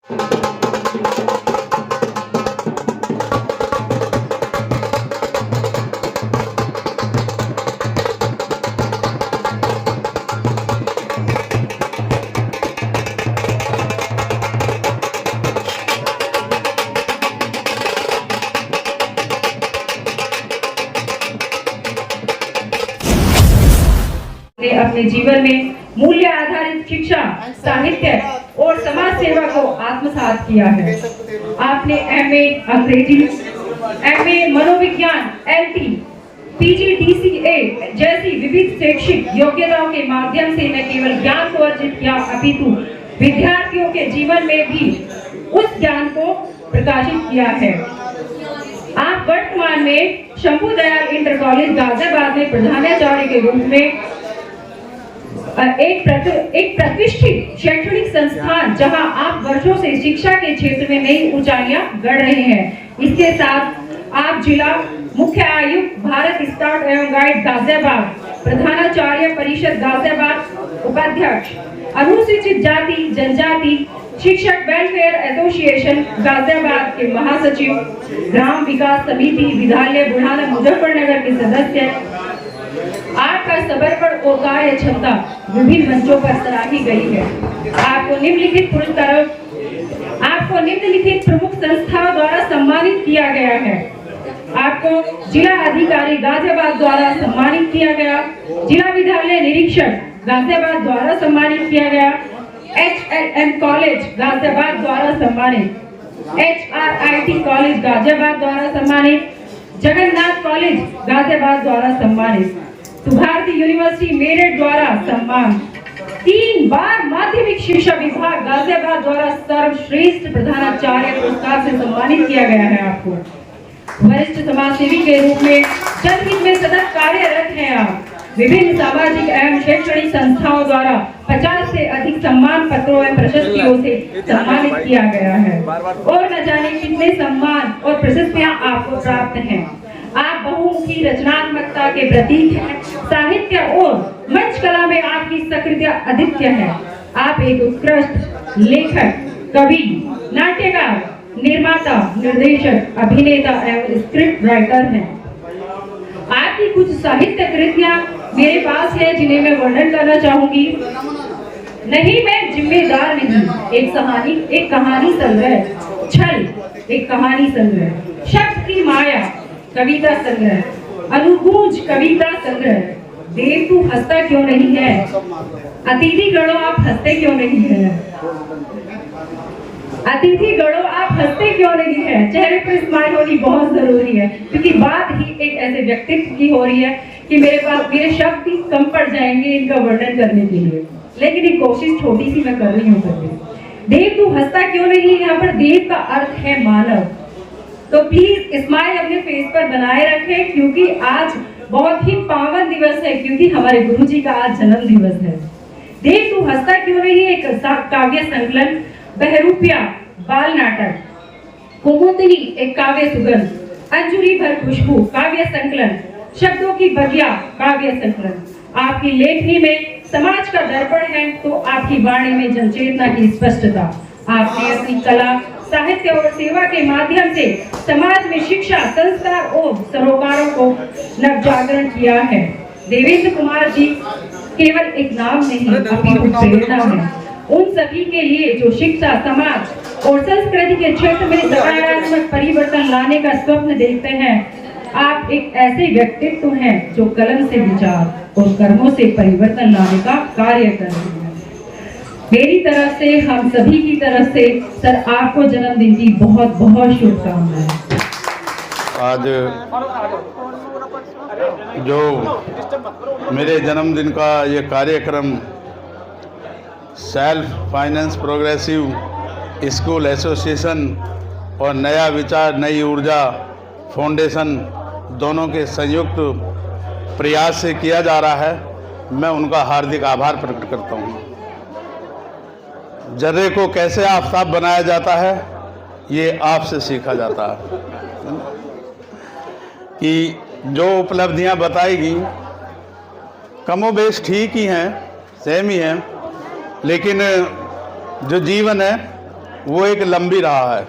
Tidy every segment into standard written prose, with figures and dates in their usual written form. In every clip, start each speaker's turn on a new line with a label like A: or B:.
A: अपने जीवन में मूल्य आधारित शिक्षा, साहित्य और समाज सेवा को आत्मसात किया है। आपने एमए अंग्रेजी, एमए मनोविज्ञान, एलटी, पीजीडीसीए जैसी विविध शैक्षिक योग्यताओं के माध्यम से न केवल ज्ञान को अर्जित किया, अपितु विद्यार्थियों के जीवन में भी उस ज्ञान को प्रकाशित किया है। आप वर्तमान में शंभू दयाल इंटर कॉलेज गाजियाबाद में प्रधानाचार्य के रूप में एक प्रतिष्ठित शैक्षणिक संस्थान, जहां आप वर्षों से शिक्षा के क्षेत्र में नई ऊंचाइयां गढ़ रहे हैं। इसके साथ आप जिला मुख्य आयुक्त भारत स्काउट एवं गाइड गाजियाबाद, प्रधानाचार्य परिषद गाजियाबाद, उपाध्यक्ष अनुसूचित जाति जनजाति शिक्षक वेलफेयर एसोसिएशन गाजियाबाद के महासचिव, ग्राम विकास समिति विद्यालय बुढ़ाना मुजफ्फरनगर के सदस्य। आपका समर्पण और कार्य क्षमता विभिन्न मंचों पर सराही गई है। आपको निम्नलिखित प्रमुख संस्थाओं द्वारा सम्मानित किया गया है। आपको जिला अधिकारी गाजियाबाद द्वारा सम्मानित किया गया, जिला विद्यालय निरीक्षक गाजियाबाद द्वारा सम्मानित किया गया, HLM कॉलेज गाजियाबाद द्वारा सम्मानित, HRIT कॉलेज गाजियाबाद द्वारा सम्मानित, जगन्नाथ कॉलेज गाजियाबाद द्वारा सम्मानित, भारतीय यूनिवर्सिटी मेरठ द्वारा सम्मान, 3 बार माध्यमिक शिक्षा विभाग गाजियाबाद द्वारा सर्वश्रेष्ठ प्रधानाचार्य पुरस्कार से सम्मानित किया गया है। आपको वरिष्ठ समाजसेवी के रूप में जनहित में सतत कार्यरत हैं। आप विभिन्न सामाजिक एवं शैक्षणिक संस्थाओं द्वारा 50 से अधिक सम्मान पत्रों एवं प्रशस्तियों से सम्मानित किया गया है और न जाने कितने सम्मान और प्रशस्तियां आपको प्राप्त हैं। आप बहुमुखी रचनात्मकता के प्रतीक हैं। साहित्य और मंच कला में आपकी सक्रियता अद्वितीय है। आप एक उत्कृष्ट लेखक, कवि, नाट्यकार, निर्माता, निर्देशक, अभिनेता एवं स्क्रिप्ट राइटर हैं। आपकी कुछ साहित्य कृतियां मेरे पास है जिन्हें मैं वर्णन करना चाहूंगी। नहीं, मैं जिम्मेदार नहीं, एक कहानी संग्रह, छल एक कहानी संग्रह, शब्द की माया कविता संग्रह, अनुगूंज कविता संग्रह, देव तू हंसता क्यों नहीं है, अतिथि गणों आप हंसते क्यों नहीं है, अतिथि गणों आप हंसते क्यों नहीं है। चेहरे पर स्माइल होनी बहुत जरूरी है, क्योंकि बात ही एक ऐसे व्यक्तित्व की हो रही है कि मेरे शब्द ही कम पड़ जाएंगे इनका वर्णन करने के लिए, लेकिन एक कोशिश छोटी सी मैं कर रही हूँ करके। देव तू हंसता क्यों नहीं, यहाँ पर देव का अर्थ है मानव, तो प्लीज स्माइल अपने फेस पर बनाए रखें, क्योंकि आज बहुत ही पावन दिवस है, क्योंकि हमारे गुरुजी का आज जन्म दिवस है। देव तू हंसता क्यों नहीं एक काव्य संकलन, बहरूपिया बाल नाटक, कुमुदनी एक काव्य सुगंध, अंजुरी भर खुशबू काव्य संकलन, शब्दों की बगिया काव्य संकलन। आपकी लेखनी में समाज का दर्पण है, तो आपकी वाणी में जनचेतना की स्पष्टता। आपने अपनी कला, साहित्य और सेवा के माध्यम से समाज में शिक्षा, संस्कार और सरोकारों को नवजागरण किया है। देवेंद्र कुमार जी केवल एक नाम नहीं, अपितु प्रेरणा है उन सभी के लिए जो शिक्षा, समाज और संस्कृति के क्षेत्र में सकारात्मक परिवर्तन लाने का स्वप्न देखते हैं। आप एक ऐसे व्यक्तित्व हैं जो कलम से विचार और कर्मों से परिवर्तन लाने का कार्य कर रहे हैं। मेरी तरफ से, हम सभी की तरफ से सर आपको जन्मदिन की बहुत बहुत शुभकामनाएं।
B: आज जो मेरे जन्मदिन का ये कार्यक्रम self finance progressive school association और नया विचार नई ऊर्जा फाउंडेशन दोनों के संयुक्त प्रयास से किया जा रहा है, मैं उनका हार्दिक आभार प्रकट करता हूँ। जर्रे को कैसे आफताब बनाया जाता है, ये आपसे सीखा जाता है कि जो उपलब्धियां बताएगी कमोबेश ठीक ही हैं, सेम ही हैं, लेकिन जो जीवन है वो एक लंबी राह है,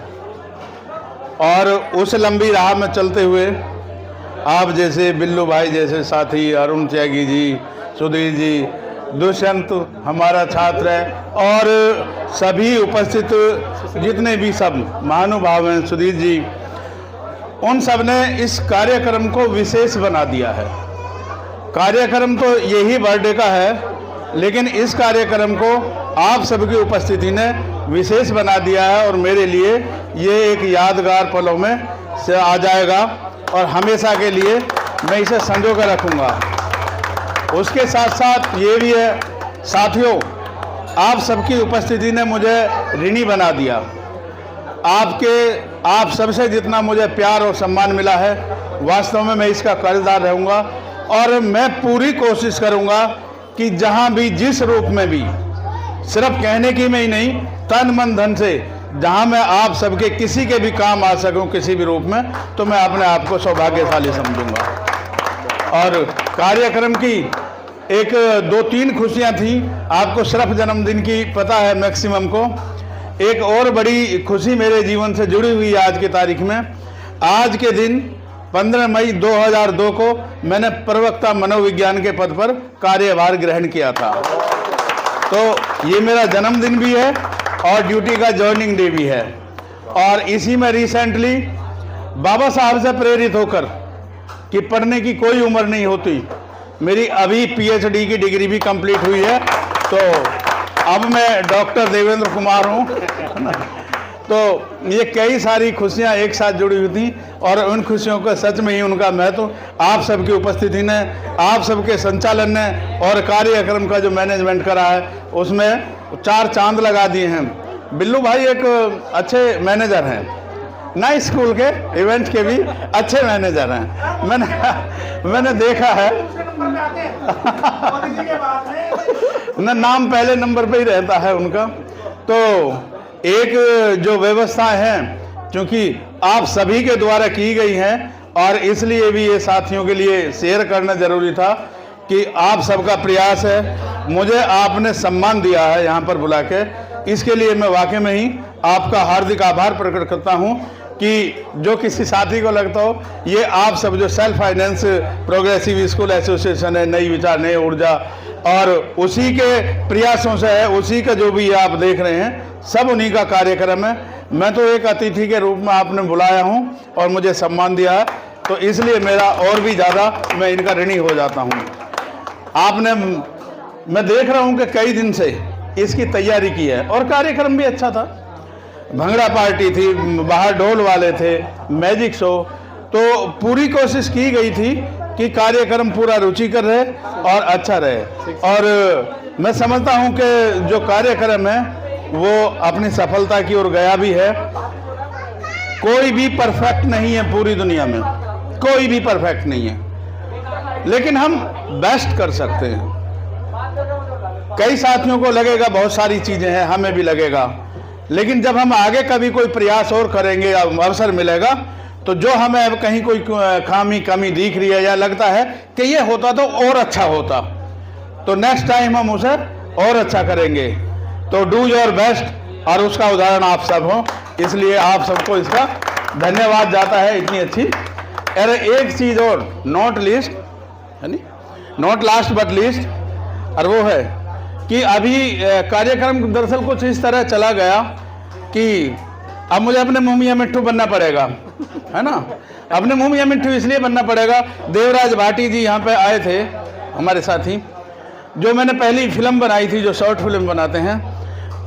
B: और उस लंबी राह में चलते हुए आप जैसे बिल्लू भाई जैसे साथी, अरुण त्यागी जी, सुधीर जी, दुष्यंत हमारा छात्र है, और सभी उपस्थित जितने भी सब महानुभाव हैं, सुधीर जी, उन सब ने इस कार्यक्रम को विशेष बना दिया है। कार्यक्रम तो यही बर्थडे का है, लेकिन इस कार्यक्रम को आप सबकी उपस्थिति ने विशेष बना दिया है, और मेरे लिए ये एक यादगार पलों में से आ जाएगा, और हमेशा के लिए मैं इसे संजो कर रखूँगा। उसके साथ साथ ये भी है साथियों, आप सबकी उपस्थिति ने मुझे ऋणी बना दिया। आप सबसे जितना मुझे प्यार और सम्मान मिला है, वास्तव में मैं इसका कर्जदार रहूँगा, और मैं पूरी कोशिश करूँगा कि जहाँ भी जिस रूप में भी, सिर्फ कहने की में ही नहीं, तन मन धन से जहाँ मैं आप सबके किसी के भी काम आ सकूँ किसी भी रूप में, तो मैं अपने आप को सौभाग्यशाली समझूंगा। और कार्यक्रम की एक 2-3 खुशियाँ थी, आपको सिर्फ जन्मदिन की पता है मैक्सिमम को। एक और बड़ी खुशी मेरे जीवन से जुड़ी हुई है आज की तारीख में। आज के दिन 15 मई 2002 को मैंने प्रवक्ता मनोविज्ञान के पद पर कार्यभार ग्रहण किया था। तो ये मेरा जन्मदिन भी है और ड्यूटी का जॉइनिंग डे भी है। और इसी में रिसेंटली बाबा साहब से प्रेरित होकर कि पढ़ने की कोई उम्र नहीं होती, मेरी अभी PhD की डिग्री भी कंप्लीट हुई है। तो अब मैं डॉक्टर देवेंद्र कुमार हूँ। तो ये कई सारी खुशियाँ एक साथ जुड़ी हुई थी, और उन खुशियों को सच में ही उनका महत्व आप सबकी उपस्थिति ने, आप सबके संचालन ने, और कार्यक्रम का जो मैनेजमेंट करा है उसमें 4 चांद लगा दिए हैं। बिल्लू भाई एक अच्छे मैनेजर हैं, ना स्कूल के इवेंट के भी अच्छे मैनेजर हैं, मैंने देखा है ना, नाम पहले नंबर पे ही रहता है उनका। तो एक जो व्यवस्था है, क्योंकि आप सभी के द्वारा की गई हैं, और इसलिए भी ये साथियों के लिए शेयर करना जरूरी था कि आप सबका प्रयास है, मुझे आपने सम्मान दिया है यहाँ पर बुला के, इसके लिए मैं वाकई में ही आपका हार्दिक आभार प्रकट करता हूँ। कि जो किसी साथी को लगता हो, ये आप सब जो self finance progressive school association है, नई विचार नई ऊर्जा, और उसी के प्रयासों से है, उसी का जो भी आप देख रहे हैं, सब उन्हीं का कार्यक्रम है। मैं तो एक अतिथि के रूप में आपने बुलाया हूं और मुझे सम्मान दिया है, तो इसलिए मेरा और भी ज़्यादा मैं इनका ऋणी हो जाता हूं। आपने, मैं देख रहा हूं कि कई दिन से इसकी तैयारी की है, और कार्यक्रम भी अच्छा था। भंगड़ा पार्टी थी, बाहर ढोल वाले थे, मैजिक शो, तो पूरी कोशिश की गई थी कि कार्यक्रम पूरा रुचिकर रहे और अच्छा रहे। और मैं समझता हूं कि जो कार्यक्रम है वो अपनी सफलता की ओर गया भी है। कोई भी परफेक्ट नहीं है पूरी दुनिया में, कोई भी परफेक्ट नहीं है, लेकिन हम बेस्ट कर सकते हैं। कई साथियों को लगेगा बहुत सारी चीज़ें हैं, हमें भी लगेगा, लेकिन जब हम आगे कभी कोई प्रयास और करेंगे या अवसर मिलेगा, तो जो हमें अब कहीं कोई खामी कमी दिख रही है या लगता है कि ये होता तो और अच्छा होता, तो नेक्स्ट टाइम हम उसे और अच्छा करेंगे। तो डू योर बेस्ट, और उसका उदाहरण आप सब हो, इसलिए आप सबको इसका धन्यवाद जाता है इतनी अच्छी। अरे एक चीज़ और, नॉट लीस्ट है नी, नॉट लास्ट बट लीस्ट, और वो है कि अभी कार्यक्रम दरअसल कुछ इस तरह चला गया कि अब मुझे अपने मुँह मियां मिट्ठू बनना पड़ेगा, है ना। अपने मुँह मियां मिट्ठू इसलिए बनना पड़ेगा, देवराज भाटी जी यहाँ पे आए थे हमारे साथी, जो मैंने पहली फिल्म बनाई थी, जो शॉर्ट फिल्म बनाते हैं,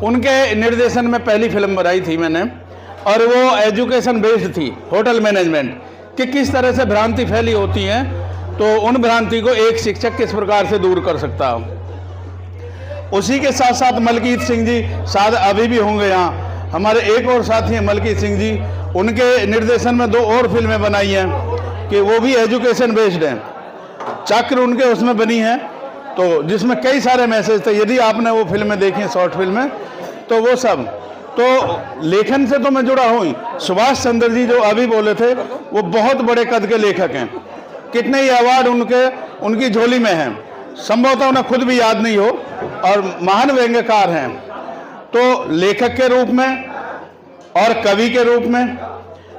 B: उनके निर्देशन में पहली फिल्म बनाई थी मैंने, और वो एजुकेशन बेस्ड थी, होटल मैनेजमेंट कि किस तरह से भ्रांति फैली होती है, तो उन भ्रांति को एक शिक्षक किस प्रकार से दूर कर सकता हो। उसी के साथ साथ मलकीत सिंह जी शायद अभी भी होंगे यहाँ, हमारे एक और साथी हैं मलकीत सिंह जी, उनके निर्देशन में 2 और फिल्में बनाई हैं कि वो भी एजुकेशन बेस्ड हैं। चक्र उनके उसमें बनी है, तो जिसमें कई सारे मैसेज थे। यदि आपने वो फिल्में देखी, शॉर्ट फिल्में, तो वो सब, तो लेखन से तो मैं जुड़ा हूँ। सुभाष चंद्र जी जो अभी बोले थे, वो बहुत बड़े कद के लेखक हैं, कितने ही अवार्ड उनकी झोली में हैं, संभवतः उन्हें खुद भी याद नहीं हो, और महान व्यंग्यकार हैं। तो लेखक के रूप में और कवि के रूप में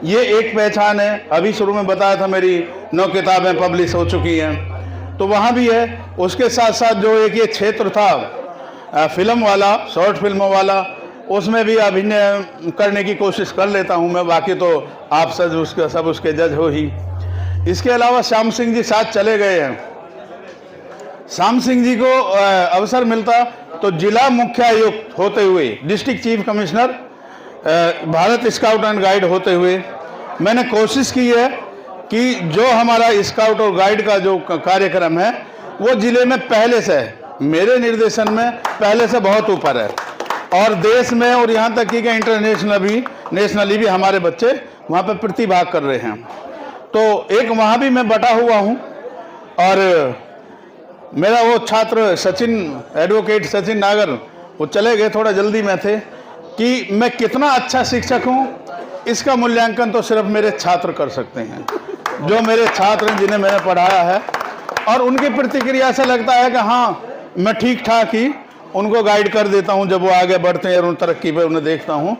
B: ये एक पहचान है। अभी शुरू में बताया था मेरी 9 किताबें पब्लिश हो चुकी हैं, तो वहाँ भी है। उसके साथ साथ जो एक ये क्षेत्र था फिल्म वाला, शॉर्ट फिल्मों वाला, उसमें भी अभिनय करने की कोशिश कर लेता हूँ मैं। बाकी तो आप सब उसके जज हो ही। इसके अलावा श्याम सिंह जी साथ चले गए हैं। श्याम सिंह जी को अवसर मिलता तो जिला मुख्यायुक्त होते हुए, district chief commissioner, Bharat scout and guide होते हुए मैंने कोशिश की है कि जो हमारा स्काउट और गाइड का जो कार्यक्रम है वो जिले में पहले से, मेरे निर्देशन में पहले से बहुत ऊपर है। और देश में और यहाँ तक कि नेशनली भी हमारे बच्चे वहाँ पर प्रतिभाग कर रहे हैं। तो एक वहाँ भी मैं बटा हुआ हूँ। और मेरा वो छात्र सचिन, एडवोकेट सचिन नागर, वो चले गए, थोड़ा जल्दी में थे, कि मैं कितना अच्छा शिक्षक हूँ इसका मूल्यांकन तो सिर्फ मेरे छात्र कर सकते हैं। जो मेरे छात्र हैं जिन्हें मैंने पढ़ाया है, और उनकी प्रतिक्रिया से लगता है कि हाँ, मैं ठीक ठाक ही उनको गाइड कर देता हूँ। जब वो आगे बढ़ते हैं और उन तरक्की पे उन्हें देखता हूँ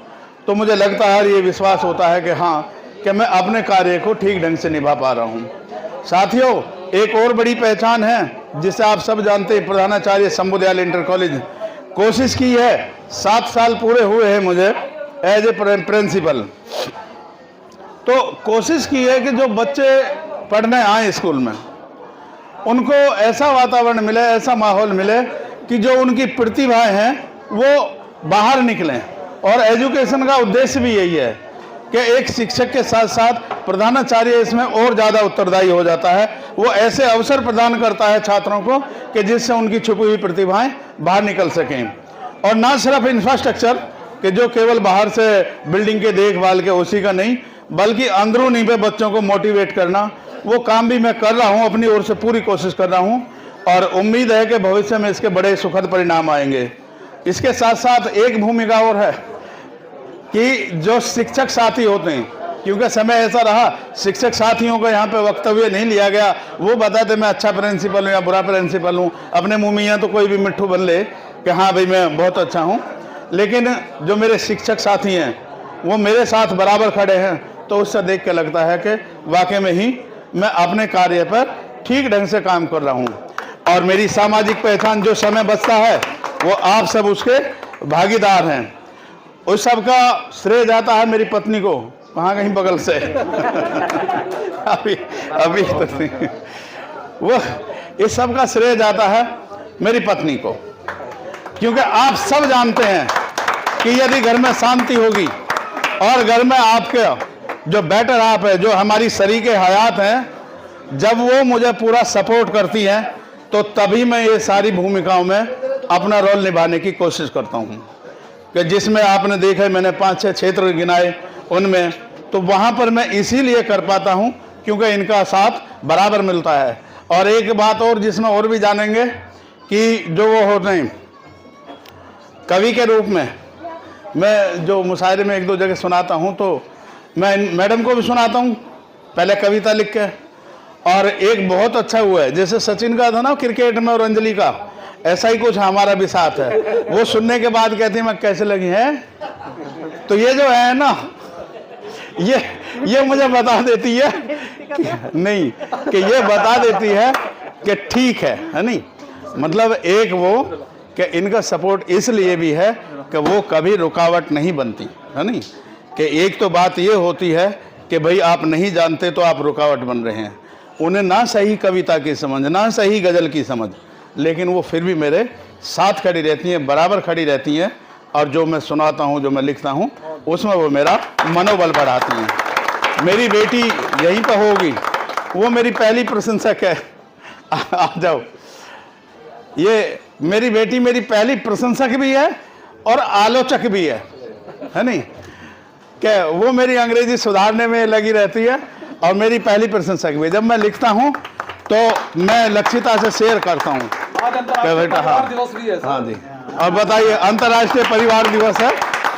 B: तो मुझे लगता है, ये विश्वास होता है कि हाँ, कि मैं अपने कार्य को ठीक ढंग से निभा पा रहा हूँ। साथियों, एक और बड़ी पहचान है जिसे आप सब जानते हैं, प्रधानाचार्य संबोदयाल इंटर कॉलेज। कोशिश की है, 7 साल पूरे हुए हैं मुझे एज ए प्रिंसिपल। तो कोशिश की है कि जो बच्चे पढ़ने आए स्कूल में, उनको ऐसा वातावरण मिले, ऐसा माहौल मिले कि जो उनकी प्रतिभाएं हैं वो बाहर निकलें। और एजुकेशन का उद्देश्य भी यही है कि एक शिक्षक के साथ साथ प्रधानाचार्य इसमें और ज़्यादा उत्तरदायी हो जाता है। वो ऐसे अवसर प्रदान करता है छात्रों को कि जिससे उनकी छुपी हुई प्रतिभाएं बाहर निकल सकें। और ना सिर्फ इंफ्रास्ट्रक्चर कि जो केवल बाहर से बिल्डिंग के देखभाल के उसी का नहीं, बल्कि अंदरूनी पे बच्चों को मोटिवेट करना, वो काम भी मैं कर रहा हूँ, अपनी ओर से पूरी कोशिश कर रहा हूँ। और उम्मीद है कि भविष्य में इसके बड़े सुखद परिणाम आएंगे। इसके साथ साथ एक भूमिका और है कि जो शिक्षक साथी होते हैं, क्योंकि समय ऐसा रहा शिक्षक साथियों को यहाँ पे वक्तव्य नहीं लिया गया, वो बताते मैं अच्छा प्रिंसिपल हूँ या बुरा प्रिंसिपल हूँ। अपने मुँह में तो कोई भी मिट्ठू बन ले कि हाँ भाई मैं बहुत अच्छा हूँ, लेकिन जो मेरे शिक्षक साथी हैं वो मेरे साथ बराबर खड़े हैं, तो उससे देख के लगता है कि वाकई में ही मैं अपने कार्य पर ठीक ढंग से काम कर रहा हूँ। और मेरी सामाजिक पहचान, जो समय बचता है वो आप सब उसके भागीदार हैं। उस सब का श्रेय जाता है मेरी पत्नी को, वहाँ कहीं बगल से अभी तो नहीं, वो इस सब का श्रेय जाता है मेरी पत्नी को। क्योंकि आप सब जानते हैं कि यदि घर में शांति होगी और घर में आपके जो बेटर आप है, जो हमारी शरीके हयात हैं, जब वो मुझे पूरा सपोर्ट करती हैं, तो तभी मैं ये सारी भूमिकाओं में अपना रोल निभाने की कोशिश करता हूँ। कि जिसमें आपने देखा, मैंने 5-6 क्षेत्र गिनाए, उनमें तो वहाँ पर मैं इसीलिए कर पाता हूँ क्योंकि इनका साथ बराबर मिलता है। और एक बात और जिसमें और भी जानेंगे कि जो वो होते हैं कवि के रूप में, मैं जो मुशायरे में 1-2 जगह सुनाता हूँ, तो मैं मैडम को भी सुनाता हूँ पहले कविता लिख के। और एक बहुत अच्छा हुआ है, जैसे सचिन का था ना क्रिकेट में और अंजलि का, ऐसा ही कुछ हमारा भी साथ है। वो सुनने के बाद कहती है मैं कैसे लगी है, तो ये जो है ना, ये मुझे बता देती है कि नहीं, कि ये बता देती है कि ठीक है नहीं। मतलब एक वो कि इनका सपोर्ट इसलिए भी है कि वो कभी रुकावट नहीं बनती है नहीं। कि एक तो बात ये होती है कि भाई आप नहीं जानते तो आप रुकावट बन रहे हैं। उन्हें ना सही कविता की समझ, ना सही गज़ल की समझ, लेकिन वो फिर भी मेरे साथ खड़ी रहती हैं, बराबर खड़ी रहती हैं। और जो मैं सुनाता हूँ, जो मैं लिखता हूँ, उसमें वो मेरा मनोबल बढ़ाती हैं। मेरी बेटी यहीं पर होगी, वो मेरी पहली प्रशंसक है। आ जाओ, ये मेरी बेटी मेरी पहली प्रशंसक भी है और आलोचक भी है नहीं। क्या वो मेरी अंग्रेजी सुधारने में लगी रहती है और मेरी पहली प्रशंसक भी। जब मैं लिखता हूँ तो मैं लक्षिता से शेयर करता हूँ कि बेटा हाँ जी, और बताइए अंतर्राष्ट्रीय परिवार दिवस है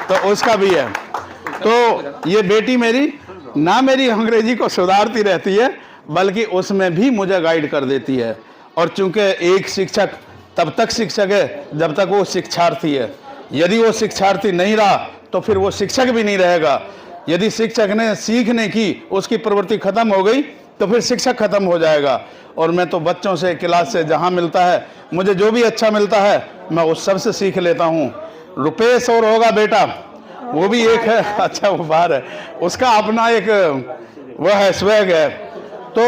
B: तो उसका भी है। तो ये बेटी मेरी ना मेरी अंग्रेजी को सुधारती रहती है, बल्कि उसमें भी मुझे गाइड कर देती है। और चूंकि एक शिक्षक तब तक शिक्षक है जब तक वो शिक्षार्थी है। यदि वो शिक्षार्थी नहीं रहा तो फिर वो शिक्षक भी नहीं रहेगा। यदि शिक्षक ने सीखने की उसकी प्रवृत्ति खत्म हो गई तो फिर शिक्षक खत्म हो जाएगा। और मैं तो बच्चों से, क्लास से जहाँ मिलता है, मुझे जो भी अच्छा मिलता है मैं उस सब से सीख लेता हूँ। रुपेश और होगा बेटा, वो भी एक है, अच्छा वो बाहर है, उसका अपना एक वह है, स्वैग है, तो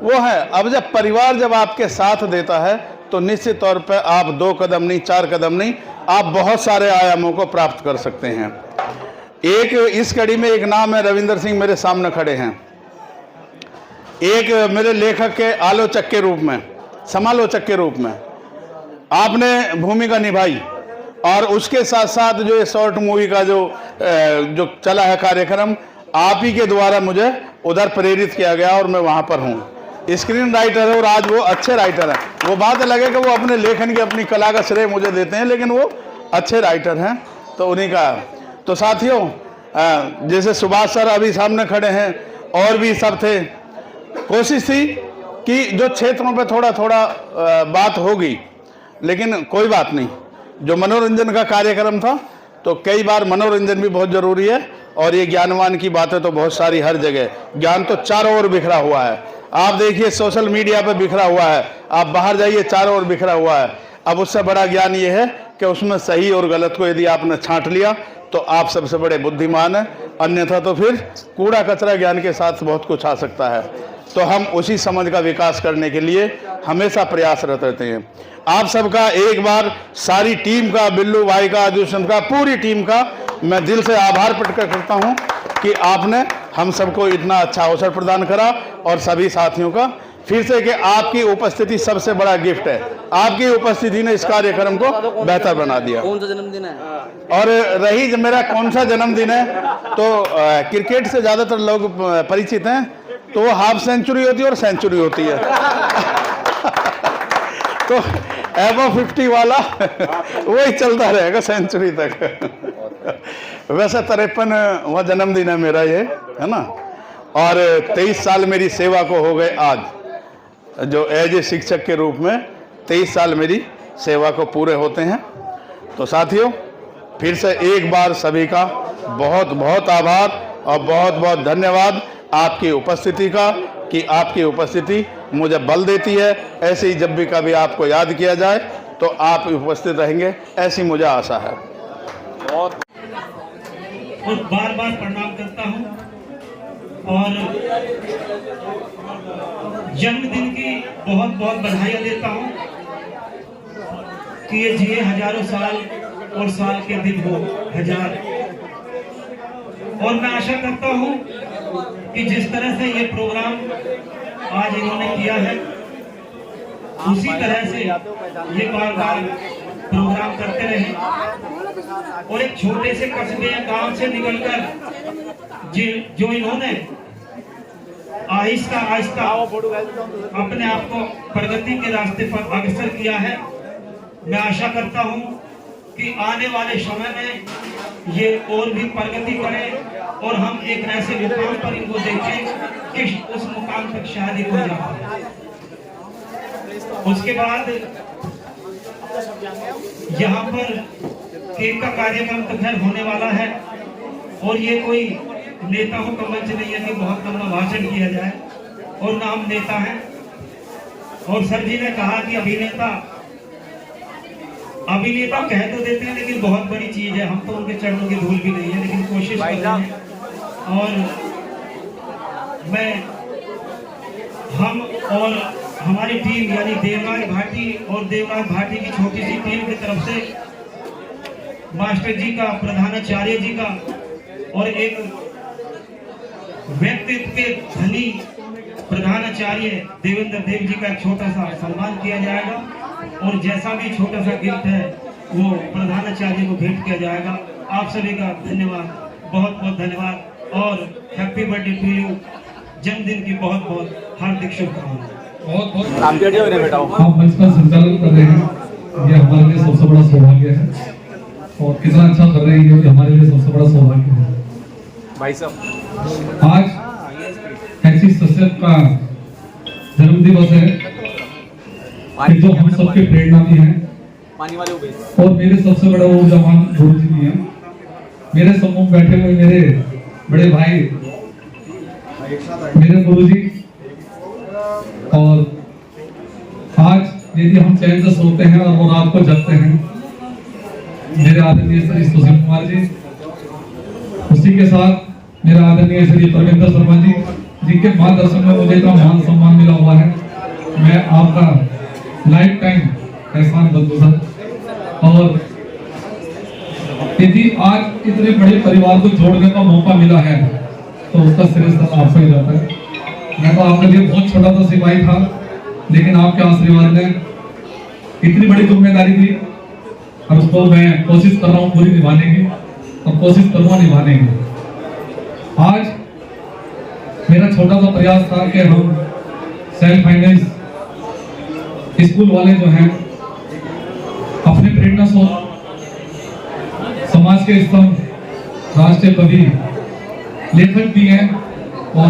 B: वो है। अब जब परिवार जब आपके साथ देता है तो निश्चित तौर पर आप 2 कदम नहीं, 4 कदम नहीं, आप बहुत सारे आयामों को प्राप्त कर सकते हैं। एक इस कड़ी में एक नाम है रविंदर सिंह, मेरे सामने खड़े हैं। एक मेरे लेखक के आलोचक के रूप में, समालोचक के रूप में आपने भूमिका निभाई, और उसके साथ साथ जो ये शॉर्ट मूवी का जो चला है कार्यक्रम, आप ही के द्वारा मुझे उधर प्रेरित किया गया और मैं वहाँ पर हूँ। स्क्रीन राइटर है और आज वो अच्छे राइटर हैं। वो बात अलग है कि वो अपने लेखन की, अपनी कला का श्रेय मुझे देते हैं, लेकिन वो अच्छे राइटर हैं, तो उन्हीं का। तो साथियों, जैसे सुभाष सर अभी सामने खड़े हैं, और भी सब थे, कोशिश थी कि जो क्षेत्रों पे थोड़ा थोड़ा बात होगी, लेकिन कोई बात नहीं। जो मनोरंजन का कार्यक्रम था, तो कई बार मनोरंजन भी बहुत ज़रूरी है, और ये ज्ञानवान की बातें तो बहुत सारी हर जगह, ज्ञान तो चारों ओर बिखरा हुआ है। आप देखिए सोशल मीडिया पे बिखरा हुआ है, आप बाहर जाइए चारों ओर बिखरा हुआ है। अब उससे बड़ा ज्ञान ये है कि उसमें सही और गलत को यदि आपने छांट लिया तो आप सबसे बड़े बुद्धिमान हैं, अन्यथा तो फिर कूड़ा कचरा ज्ञान के साथ बहुत कुछ आ सकता है। तो हम उसी समझ का विकास करने के लिए हमेशा प्रयासरत रहते हैं। आप सबका एक बार सारी टीम का, बिल्लू भाई का, दुष्यंत का, पूरी टीम का मैं दिल से आभार प्रकट करता हूं कि आपने हम सबको इतना अच्छा अवसर प्रदान करा, और सभी साथियों का फिर से कि आपकी उपस्थिति सबसे बड़ा गिफ्ट है। आपकी उपस्थिति ने इस कार्यक्रम को बेहतर बना दिया।
C: कौन सा जन्मदिन है?
B: और रही मेरा कौन सा जन्मदिन है, तो क्रिकेट से ज़्यादातर लोग परिचित हैं, तो वो हाफ सेंचुरी होती है और सेंचुरी होती है। तो एबो 50 वाला वही चलता रहेगा सेंचुरी तक। वैसे 53वां जन्मदिन है मेरा ये, है ना, और 23 साल मेरी सेवा को हो गए आज, जो एज ए शिक्षक के रूप में 23 साल मेरी सेवा को पूरे होते हैं। तो साथियों, फिर से एक बार सभी का बहुत बहुत आभार और बहुत बहुत धन्यवाद आपकी उपस्थिति का, कि आपकी उपस्थिति मुझे बल देती है। ऐसे ही जब भी कभी आपको याद किया जाए तो आप उपस्थित रहेंगे, ऐसी मुझे आशा है।
D: और बार बार प्रणाम करता हूं, और जन्मदिन की बहुत बहुत बधाइयां देता हूं कि ये जिए हजारों साल, और साल के दिन हो हजार। और मैं आशा करता हूं कि जिस तरह से ये प्रोग्राम आज इन्होंने किया है, उसी तरह से ये बार बार प्रोग्राम करते रहे, और एक छोटे से कस्बे या गांव से निकलकर जो इन्होंने आहिस्ता आहिस्ता अपने आप को प्रगति के रास्ते पर अग्रसर किया है, मैं आशा करता हूं कि आने वाले समय में ये और भी प्रगति करें, और हम एक ऐसे मुकाम पर इनको देखें कि उस मुकाम तक शायद हो जाए। उसके बाद यहाँ पर केक का कार्यक्रम तो खैर होने वाला है, और ये कोई नेताओं का मंच नहीं है कि बहुत लंबा भाषण किया जाए, और ना हम नेता हैं। और सर जी ने कहा कि अभिनेता कह तो देते हैं, लेकिन बहुत बड़ी चीज है, हम तो उनके चरणों की धूल भी नहीं है, लेकिन कोशिश कर रहे हैं। और हम और हमारी टीम यानी देवराज भाटी और देवराज भाटी की छोटी सी टीम की तरफ से मास्टर जी का, प्रधानाचार्य जी का, और एक व्यक्तित्व के धनी प्रधानाचार्य देवेंद्र देव जी का एक छोटा सा सम्मान किया जाएगा, और जैसा भी छोटा सा गिफ्ट है वो प्रधानाचार्य को भेंट किया जाएगा। आप सभी का धन्यवाद, बहुत बहुत धन्यवाद, और हैप्पी बर्थडे टू यू। जन्मदिन की बहुत बहुत हार्दिक शुभकामनाएं।
C: बहुत बहुत आप
E: मंच का संचालन कर रहे हैं, ये हमारे लिए सबसे बड़ा सौभाग्य है, और कितना अच्छा कर रहे हैं, ये हमारे लिए सबसे बड़ा सौभाग्य है।
C: भाई साहब,
E: आज ऐसी शख्सियत का जन्म दिवस है कि जो हम सबके प्रेरणा भी हैं,
C: पानी वाले
E: और मेरे सबसे बड़ा ऊर्जावान गुरु जी भी हैं। मेरे सम्मुख बैठे हुए मेरे बड़े भाई, मेरे गुरुजी, और आज यदि हम चैन से सोते हैं और वो रात को जगते हैं, मेरे आदरणीय श्री सुशील कुमार जी, उसी के साथ मेरा आदरणीय श्री परविंदर शर्मा जी, जिनके मार्गदर्शन में मुझे इतना मान सम्मान मिला हुआ है। मैं आपका लाइफ टाइम एहसान बंधु सर। और यदि आज इतने बड़े परिवार को जोड़ने का मौका मिला है तो उसका श्रेय आपको ही जाता है। मैं तो आपके लिए बहुत छोटा सा सिपाही था, लेकिन आपके आशीर्वाद ने इतनी बड़ी जिम्मेदारी दी और उसको मैं कोशिश कर रहा हूँ पूरी निभाने की, और कोशिश करूँगा निभाने की। आज मेरा छोटा सा प्रयास था कि हम सेल्फ फाइनेंस स्कूल वाले जो हैं अपने प्रेरणा स्रोत, समाज के स्तंभ, राष्ट्रीय कवि, लेखक भी हैं, और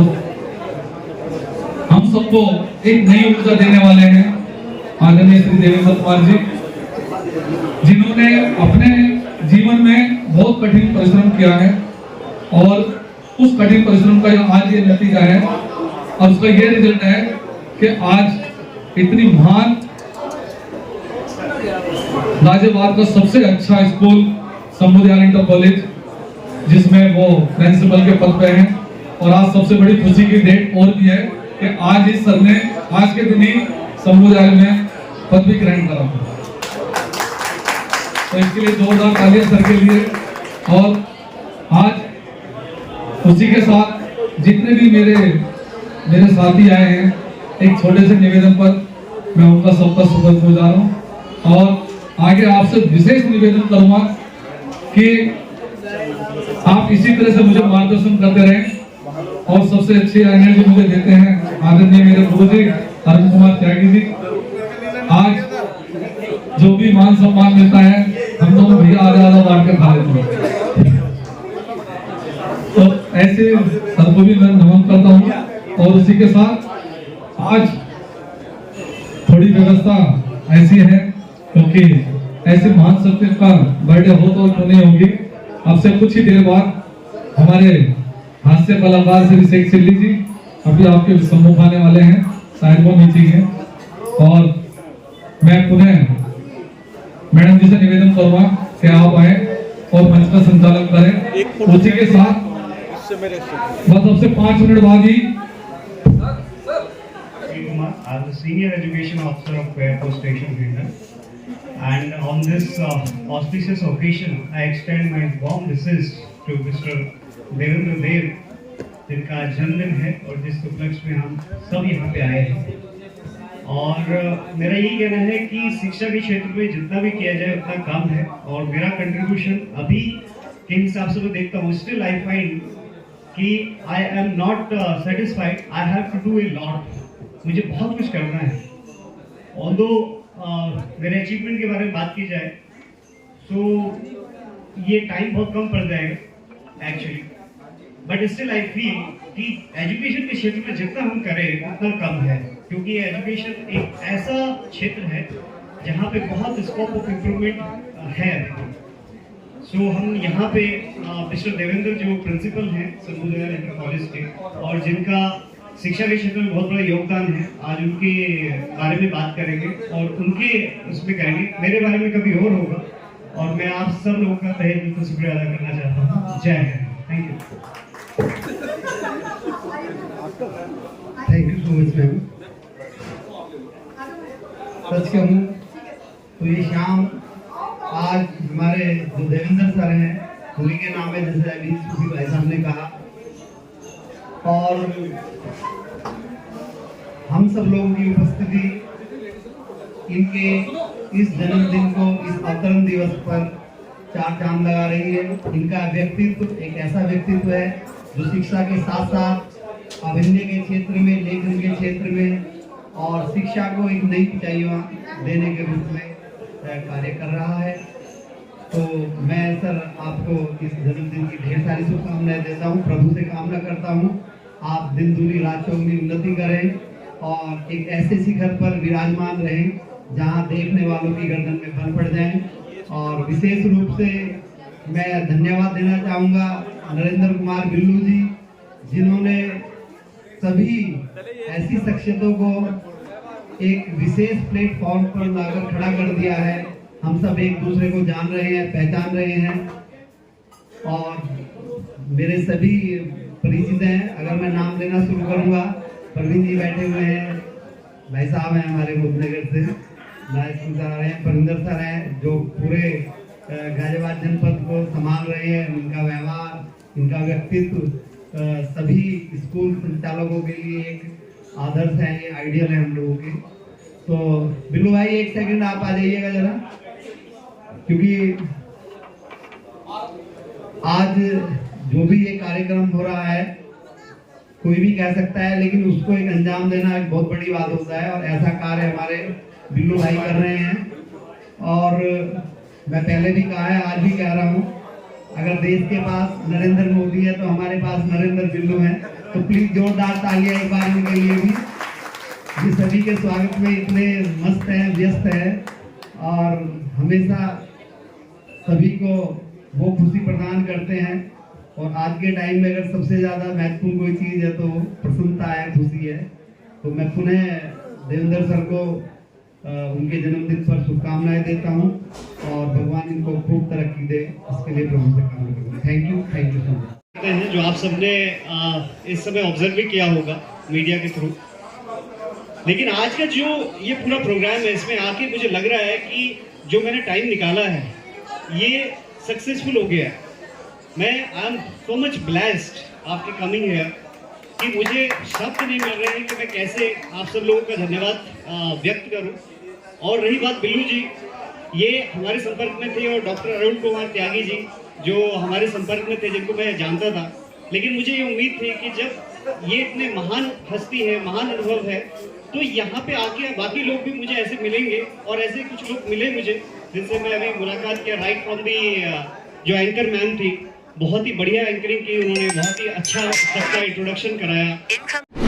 E: हम सबको एक नई ऊर्जा देने वाले हैं आदरणीय श्री देवेंद्र कुमार जी, जिन्होंने अपने जीवन में बहुत कठिन परिश्रम किया है, और उस कठिन परिश्रम का आज ये नतीजा है, और उसका ये रिजल्ट है कि आज इतनी महान गाजियाबाद का सबसे अच्छा स्कूल समुदाय इंटर कॉलेज, जिसमें वो प्रिंसिपल के पद पे हैं, और आज सबसे बड़ी खुशी की डेट और भी है कि आज इस सर ने आज के दिन ही समुदाय में पदवी ग्रहण करा। तो इसके लिए जोरदार तालियां सर के लिए। और आज उसी के साथ जितने भी मेरे साथी आए हैं, एक छोटे से निवेदन पर मैं उनका सबका शुक्रगुजार हूँ, और आगे आपसे विशेष निवेदन करूंगा कि आप इसी तरह से मुझे मार्गदर्शन करते रहें, और सबसे अच्छी एनर्जी मुझे देते हैं आदरणीय मेरे गुरुजी अरुण कुमार त्यागी जी। आज जो भी मान सम्मान मिलता है, हम दोनों भैया आधा बांट कर खा लेते हैं। तो ऐसे सर को भी मैं नमन करता हूँ। और उसी के साथ आज थोड़ी व्यवस्था ऐसी है, क्योंकि ऐसे महान सत्य का बर्थडे हो तो क्यों नहीं होगी। अब से कुछ ही देर बाद हमारे हास्य कलाकार श्री शेख चिल्ली जी अभी आपके सम्मुख आने वाले हैं, शायद वो नीचे हैं, और मैं पुनः मैडम जी से निवेदन करूंगा कि आप आए और मंच का संचालन करें। उसी के साथ बस अब से 5 मिनट बाद ही
F: as the Senior Education Officer of Airport Station Hilton, and on this auspicious occasion, I extend my warm wishes to Mr. Devendra Dev, जिनका जन्मदिन है और जिस उपलक्ष्य में हम सब यहाँ पे आए हैं। और मेरा यही कहना है कि शिक्षा के क्षेत्र में जितना भी किया जाए उतना कम है, और मेरा कंट्रीब्यूशन अभी के हिसाब से मैं देखता हूँ, स्टिल आई फाइंड कि I am not satisfied, I have to do a lot. मुझे बहुत कुछ करना है। ऑल्दो मेरे अचीवमेंट के बारे में बात की जाए तो ये टाइम बहुत कम पड़ जाएगा actually, but still I feel कि एजुकेशन के क्षेत्र में जितना हम करें उतना कम है, क्योंकि एजुकेशन एक ऐसा क्षेत्र है जहाँ पे बहुत स्कोप ऑफ इम्प्रूवमेंट है। सो हम यहाँ पे मिस्टर देवेंद्र जो प्रिंसिपल हैं समुदाय इंटर कॉलेज के, और जिनका शिक्षा के क्षेत्र में बहुत बड़ा योगदान है, आज उनके बारे में बात करेंगे और उनके उसमें करेंगे। मेरे बारे में कभी और होगा, और मैं आप सब लोगों का तहे दिल से शुक्रिया अदा करना चाहता हूँ। जय Hind. Thank you so much ma'am. सच कहूँ तो ये शाम आज हमारे जो देवेंद्र सर हैं उन्हीं के नाम है, जैसे अभी सुखी भाई साहब ने कहा, और हम सब लोगों की उपस्थिति इनके इस जन्मदिन को, इस अवतरण दिवस पर 4 चांद लगा रही है। इनका व्यक्तित्व एक ऐसा व्यक्तित्व है जो शिक्षा के साथ साथ अभिनय के क्षेत्र में, लेखन के क्षेत्र में, और शिक्षा को एक नई ऊंचाइयां देने के रूप में कार्य कर रहा है। तो मैं सर आपको इस जन्मदिन की ढेर सारी शुभकामनाएं देता हूँ। प्रभु से कामना करता हूँ आप दिन दूनी रात चौगुनी उन्नति करें, और एक ऐसे शिखर पर विराजमान रहें जहाँ देखने वालों की गर्दन में बल पड़ जाएं। और विशेष रूप से मैं धन्यवाद देना चाहूँगा नरेंद्र कुमार बिल्लू जी, जिन्होंने सभी ऐसी शख्सियतों को एक विशेष प्लेटफॉर्म पर लाकर खड़ा कर दिया है। हम सब एक दूसरे को जान रहे हैं, पहचान रहे हैं और मेरे सभी परिचित हैं। अगर मैं नाम लेना शुरू करूँगा, प्रवीण जी बैठे हुए हैं, भाई साहब हैं हमारे मुजफ्फरनगर से, नायक सर हैं, परिंदर सर हैं, जो पूरे गाजियाबाद जनपद को संभाल रहे हैं। उनका व्यवहार, इनका व्यक्तित्व सभी स्कूल संचालकों के लिए एक आदर्श है, ये आइडियल है हम लोगों के। तो बिल्लू भाई एक सेकंड आप आ जाइएगा जरा, क्योंकि आज जो भी ये कार्यक्रम हो रहा है कोई भी कह सकता है, लेकिन उसको एक अंजाम देना एक बहुत बड़ी बात होता है और ऐसा कार्य हमारे बिल्लू भाई कर रहे हैं। और मैं पहले भी कहा है, आज भी कह रहा हूँ, अगर देश के पास नरेंद्र मोदी है तो हमारे पास नरेंद्र बिल्लू है। तो प्लीज जोरदार तालियां एक बार उनके लिए भी, ये सभी के स्वागत में इतने मस्त हैं, व्यस्त हैं और हमेशा सभी को वो खुशी प्रदान करते हैं। और आज के टाइम में अगर सबसे ज़्यादा महत्वपूर्ण कोई चीज़ है तो प्रसन्नता है, खुशी है। तो मैं पुनः देवेंद्र सर को उनके जन्मदिन पर शुभकामनाएं देता हूं और भगवान इनको खूब तरक्की दे, इसके लिए प्रभु से कामना करूंगा। Thank you so much. हैं जो आप सबने इस समय ऑब्जर्व भी किया होगा मीडिया के थ्रू, लेकिन आज का जो ये पूरा प्रोग्राम है, इसमें आके मुझे लग रहा है कि जो मैंने टाइम निकाला है ये सक्सेसफुल हो गया है। मैं I am so much blessed after coming here कि मुझे शब्द नहीं मिल रहे हैं कि मैं कैसे आप सब लोगों का धन्यवाद व्यक्त करूं। और रही बात बिल्लू जी, ये हमारे संपर्क में थे, और डॉक्टर अरुण कुमार त्यागी जी जो हमारे संपर्क में थे, जिनको मैं जानता था, लेकिन मुझे ये उम्मीद थी कि जब ये इतने महान हस्ती है, महान अनुभव है, तो यहाँ पे आके बाकी लोग भी मुझे ऐसे मिलेंगे। और ऐसे कुछ लोग मिले मुझे जिनसे मैं अभी मुलाकात किया, राइट फ्रॉम दी जो एंकर मैम थी, बहुत ही बढ़िया एंकरिंग की उन्होंने, बहुत ही अच्छा सबका इंट्रोडक्शन कराया।